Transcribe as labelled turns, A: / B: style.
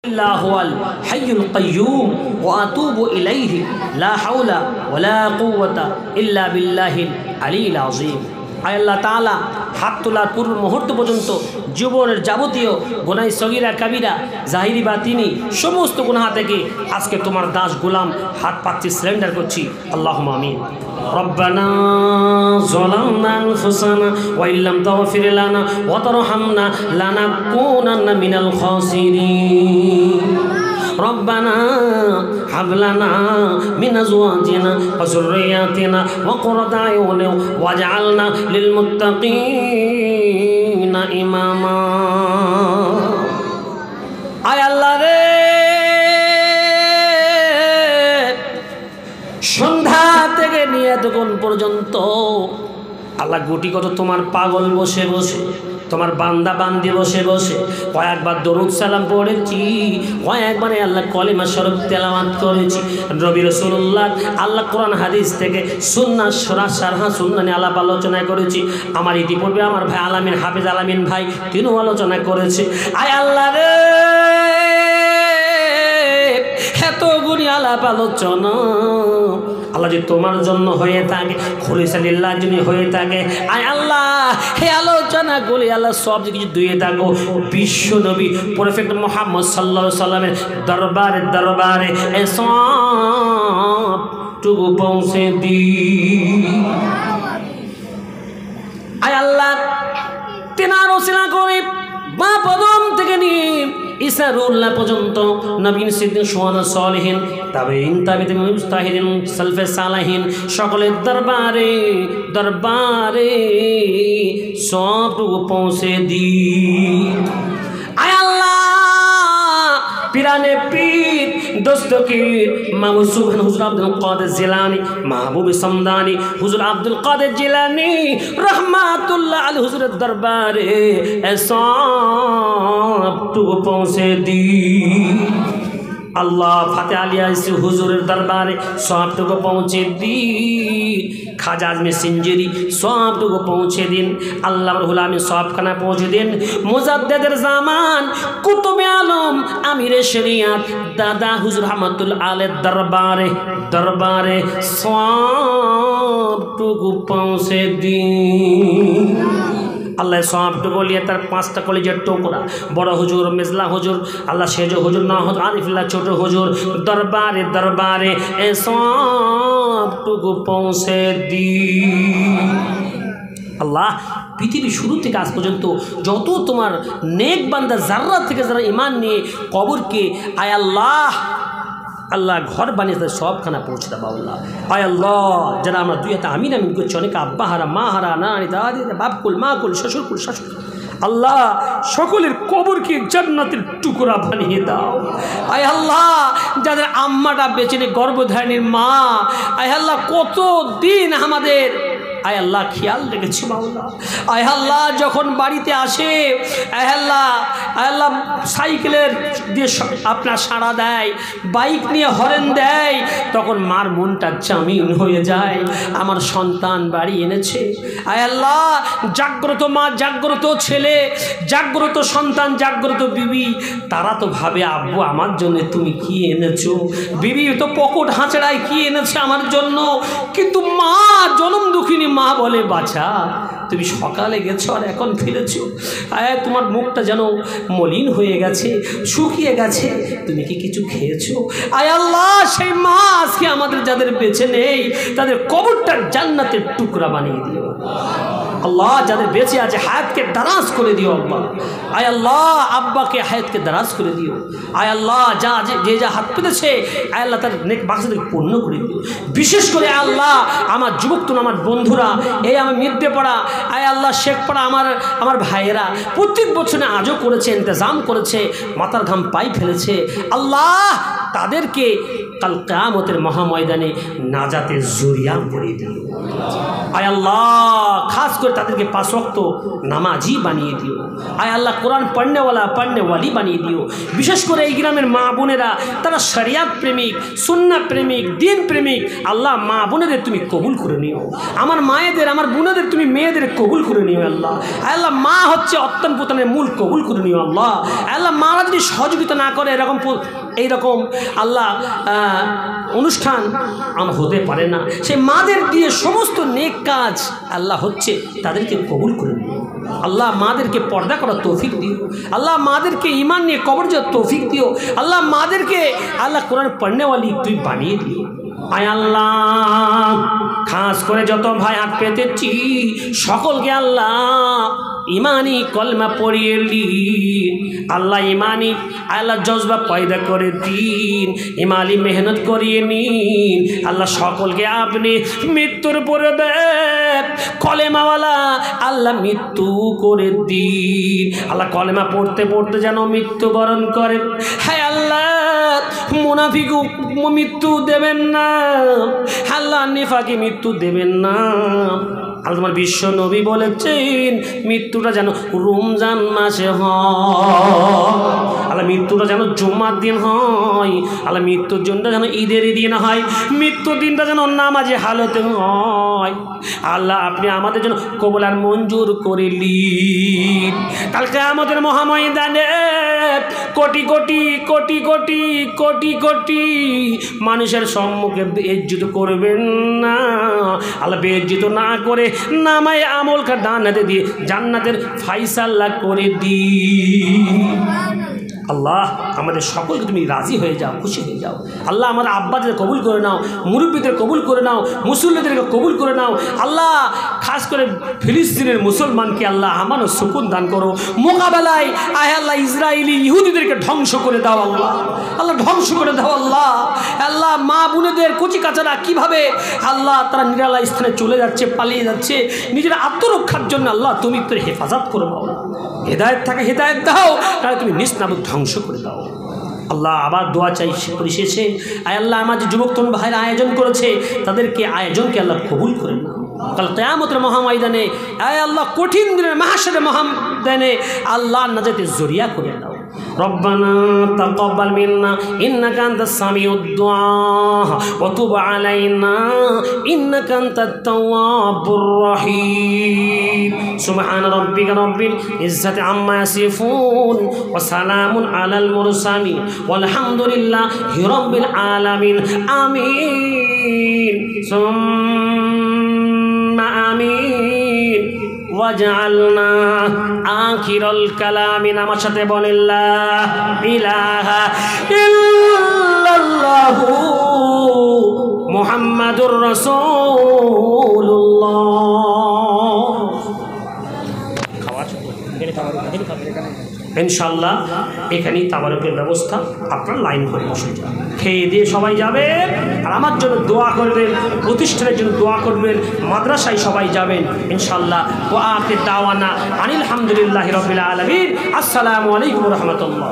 A: हुवल हय्युल क़य्यूम व अतूबु इलैहि ला हौला वला कुव्वता इल्ला बिल्लाहिल अलील अज़ीम। आय अल्लाह ताआला हाथ তোলার পূর্ব মুহূর্ত পর্যন্ত জীবনের যাবতীয় গুনাহ সগীরা কাবীরা জাহিরি বাতিনি সমস্ত গুনাহ থেকে আজকে তোমার দাস গোলাম হাত পাচ্ছি সারেন্ডার করছি। আল্লাহুম্মা আমিন। রব্বানা যালামনা আনফুসানা ওয়া ইল্লাম তাগফির লানা ওয়া তারহামনা লানাকুনান্না মিনাল খাসিরিন। ربنا هب لنا من أزواجنا وذرياتنا قرة أعين واجعلنا للمتقين إماما। আয় আল্লাহ রে, সন্ধ্যা থেকে নিয়ে তখন পর্যন্ত আল্লাহ গুটি কত তোমার পাগল বসে বসে, তোমার বান্দা বান্দি বসে বসে কয়েকবার দরুদ সালাম পড়েছি, কয়েকবারে আল্লাহ কলিমা শরীফ তেলাওয়াত করেছি। নবী রাসূলুল্লাহ আল্লাহ কোরআন হাদিস থেকে সুন্নাহ শারহা সুন্নাহ নিয়ে আলাপ আলোচনা করেছি। আমার ইতিপূর্বে আমার ভাই আলামিন হাফেজ আলামিন ভাই তিনিও আলোচনা করেছে। আয় আল্লাহ রে, এত গুণী আলাপ আলোচনা আল্লাহ যদি তোমার জন্য হয়ে থাকে, খুলিসালিল্লাহ যদি হয়ে থাকে, আয় আল্লাহ হে আলোচনা গুলি আল্লাহ সব কিছু দুয়ে থাকো বিশ্ব নবী প্রফেট মুহাম্মদ সাল্লাল্লাহু আলাইহি সাল্লামের দরবারে দরবারে সব টুকু পৌঁছে দি। আয় আল্লাহ তেনার ওসিলা করে মা পদম থেকে নিয়ে ইসরাউল্লাহ পর্যন্ত নবীন সিদ্দিক শুহাদা সালিহিন তাবেঈন তাবেঈন মুজতাহিদিন সালফে সালাহিন সকলের দরবারে দরবারে সবটুকু পৌঁছে দি। আয় আল্লাহ পিরানে পীর দস্তগীর মাহবুব সুবহান হুজুর আব্দুল কাদের জিলানী মাহবুব সমদানী হুজুর আব্দুল কাদের জিলানী রহমাতুল্লাহ আলাইহি হুজুরের দরবারে সবটুকু পৌঁছে দি। আল্লাহ ফাতে আলিয়া হুজুরের দরবারে সবটুকু পৌঁছে দি। খাজা আজমি সিঞ্জিরি সবটুকু পৌঁছে দিন। আল্লাহ রব্বুল আলামিন সবখানা পৌঁছে দিন। মুজাদ্দেদের জামান কুতুবে আলম আমিরে শরিয়াত দাদা হুজুর রহমাতুল্লাহ আলাইহির দরবারে দরবারে সবটুকু পৌঁছে দিন। আল্লাহ সবটুকু বলিয়ে তার পাঁচটা কলেজের টুকরা বড় হুজুর মেজলা হুজুর আল্লাহ সেজ হুজুর না হুজুর আরিফুল্লাহ ছোট হুজুর দরবারে দরবারে এ সবটুকু পৌঁছে দি। আল্লাহ পৃথিবী শুরু থেকে আজ পর্যন্ত যত তোমার নেক বান্দা যারা থেকে যারা ঈমান নিয়ে কবরকে আয় আল্লাহ আল্লাহ ঘর বানিয়েছে সবখানা পৌঁছে দেবো আল্লাহ। আয় আল্লাহ যারা আমরা দুই হাতে আমিন আমিন করছি, অনেকে আব্বা হারা মা হারা নানি দাদি বাপকুল মাকুল শ্বশুরকুল শাশুড়, আল্লাহ সকলের কবরকে জান্নাতের টুকরা বানিয়ে দাও। আয় আল্লাহ যাদের আম্মাটা বেঁচে নেই গর্ভধারিণীর মা, আয় আল্লাহ কত দিন আমাদের আয় আল্লাহ খেয়াল রেখেছি মাওলা। আয় আল্লাহ যখন বাড়িতে আসে আয় আল্লাহ সাইকেলের দিয়ে আপনার সাড়া দেয়, বাইক নিয়ে হরেন দেয়, তখন মার মনটা জামিন হয়ে যায় আমার সন্তান বাড়ি এনেছে। আয় আল্লাহ জাগ্রত মা জাগ্রত ছেলে জাগ্রত সন্তান জাগ্রত বিবি, তারা তো ভাবে আব্বু আমার জন্য তুমি কি এনেছো, বিবি তো পকেট হাঁচড়ায় কি এনেছে আমার জন্য, কিন্তু মা জনম দুঃখিনী মা বলে বাছা তুমি সকালে গেছো আর এখন ফিরেছো, আয় তোমার মুখটা যেন মলিন হয়ে গেছে শুকিয়ে গেছে, তুমি কি কিছু খেয়েছো? আয় আল্লাহ সেই মা আজকে আমাদের যাদের বেঁচে নেই তাদের কবরটা জান্নাতের টুকরা বানিয়ে দিও আল্লাহ। যাদের বেঁচে আছে হায়াতকে দারাজ করে দিও আব্বা। আয় আল্লাহ আব্বাকে হায়াতকে দারাজ করে দিও। আয় আল্লাহ যা যে যা হাত পেতেছে আয় আল্লাহ তার নেক বাক্সকে পূর্ণ করে দিও। বিশেষ করে আল্লাহ আমার যুবক তুন আমার বন্ধুরা এই আমার মিদ্যে পড়া আয় আল্লাহ শেখ পড়া আমার ভাইয়েরা প্রত্যেক বছরে আজও করেছে ইন্তজাম করেছে মাথার ঘাম পাই ফেলেছে আল্লাহ তাদেরকে কাল কিয়ামতের মহাময়দানে নাজাতের জরিয়া করে দিও। আয় আল্লাহ খাস করে তাদেরকে 5 ওয়াক্ত নামাজি বানিয়ে দিও। আয় আল্লাহ কোরআন পড়নেওয়ালি বানিয়ে দিও। বিশেষ করে এই গ্রামের মা বোনেরা তারা শরিয়াত প্রেমিক, সুন্নাহ প্রেমিক, দিন প্রেমিক। আল্লাহ মা বোনেদের তুমি কবুল করে নিও, আমার মায়েদের, আমার বোনেদের তুমি মেয়েদের কবুল করে নিও আল্লাহ। আয় আল্লাহ মা হচ্ছে অত্যন্ত পুতানের মূল, কবুল করে নিও আল্লাহ। আল্লাহ মারা যদি সহযোগিতা না করে এইরকম আল্লাহ অনুষ্ঠান আমার হতে পারে না। সেই মাদের দিয়ে সমস্ত নেক কাজ আল্লাহ হচ্ছে, তাদেরকে কবুল করে নিও আল্লাহ। মাদেরকে পর্দা করার তৌফিক দিও আল্লাহ। মাদেরকে ঈমান নিয়ে কবর যাওয়ার তৌফিক দিও আল্লাহ। মাদেরকে আল্লাহ কোরআন পড়নেওয়ালি তুই বানিয়ে দিও। আয় আল্লাহ খাস করে যত ভাই হাত পেতেছি সকলকে আল্লাহ ইমানি কলমা পড়িয়ে দিন আল্লাহ। ইমানি আল্লাহ জজবা পয়দা করে দিন, ইমানি মেহনত করিয়ে নিন আল্লাহ। সকলকে আপনি মৃত্যুর পরে কলেমাওয়ালা আল্লাহ মৃত্যু করে দিন আল্লাহ। কলেমা পড়তে পড়তে যেন মৃত্যুবরণ করে। হ্যাঁ আল্লাহ মুনাফিক মৃত্যু দেবেন না আল্লাহ, নিফাকি মৃত্যু দেবেন না আল্লাহ। তোমার বিশ্ব নবী বলেছেন মৃত্যুটা যেন রমজান মাসে হয় আল্লাহ, মৃত্যুটা যেন জুম্মার দিন হয় আল্লাহ, মৃত্যুর জন্য যেন ঈদের দিন হয়, মৃত্যুর দিনটা যেন নামাজে হালতে হয় আল্লাহ। আপনি আমাদের জন্য কবুল আর মঞ্জুর করে নিন। কালকে আমাদের মহাময়দানে কোটি কোটি কোটি কোটি কোটি কোটি মানুষের সম্মুখে বেইজ্জত করবেন না আল্লাহ। বেইজ্জত না করে নামায় আমলকে ডানাতে দিয়ে জান্নাতের ফায়সালা করে দিন আল্লাহ। আমাদের সকলকে তুমি রাজি হয়ে যাও, খুশি হয়ে যাও আল্লাহ। আমাদের আব্বাদের কবুল করে নাও, মুরব্বীদের কবুল করে নাও, মুসল্লিদেরকে কবুল করে নাও আল্লাহ। খাস করে ফিলিস্তিনের মুসলমানকে আল্লাহ আমারও সুকুন দান করো মোকাবেলায়। আয় আল্লাহ ইসরায়েলি ইহুদিদেরকে ধ্বংস করে দাও আল্লাহ, আল্লাহ ধ্বংস করে দাও আল্লাহ। আল্লাহ মা বোনেদের কচি কাচারা কীভাবে আল্লাহ তারা নিরালা স্থানে চলে যাচ্ছে, পালিয়ে যাচ্ছে নিজের আত্মরক্ষার জন্য আল্লাহ তুমি তোর হেফাজত করো আল্লাহ। হেদায়েত থাকে হেদায়েত দাও, তাহলে তুমি নিষ্নাবুদ ধ্বংস করে দাও আল্লাহ। আবার দোয়া চাই পরিশেষে আয় আল্লাহ আমার যে যুবক তরুণ ভাইরা আয়োজন করেছে তাদেরকে আয়োজনকে আল্লাহ কবুল করে নাও। কাল কিয়ামতের মহাময়দানে আয় আল্লাহ কঠিন দিনের মাহশরের মহাময়দানে আল্লাহ নাজাতের জরিয়া করে নাও। ربنا تقبل منا إنك أنت السميع الدعاء وتب علينا إنك أنت التواب الرحيم سبحان ربك رب العزة عما يصفون وسلام على المرسلين والحمد لله رب العالمين آمين ثم آمين وجعلنا آخر الكلام আমার সাথে বলেন লা ইলাহা ইল্লাল্লাহু মুহাম্মাদুর রাসূলুল্লাহ। ইনশাআল্লাহ এখানেই তাবারুকের ব্যবস্থা, আপনারা লাইন করে বসে যান, খেয়ে দিয়ে সবাই যাবেন আর আমার জন্য দোয়া করবেন, প্রতিষ্ঠানের জন্য দোয়া করবেন, মাদ্রাসায় সবাই যাবেন ইনশাআল্লাহ। ওয়া আখির দাওয়ানা আনিল হামদুলিল্লাহি রাব্বিল আলামিন। আসসালামু আলাইকুম ওয়া রাহমাতুল্লাহ।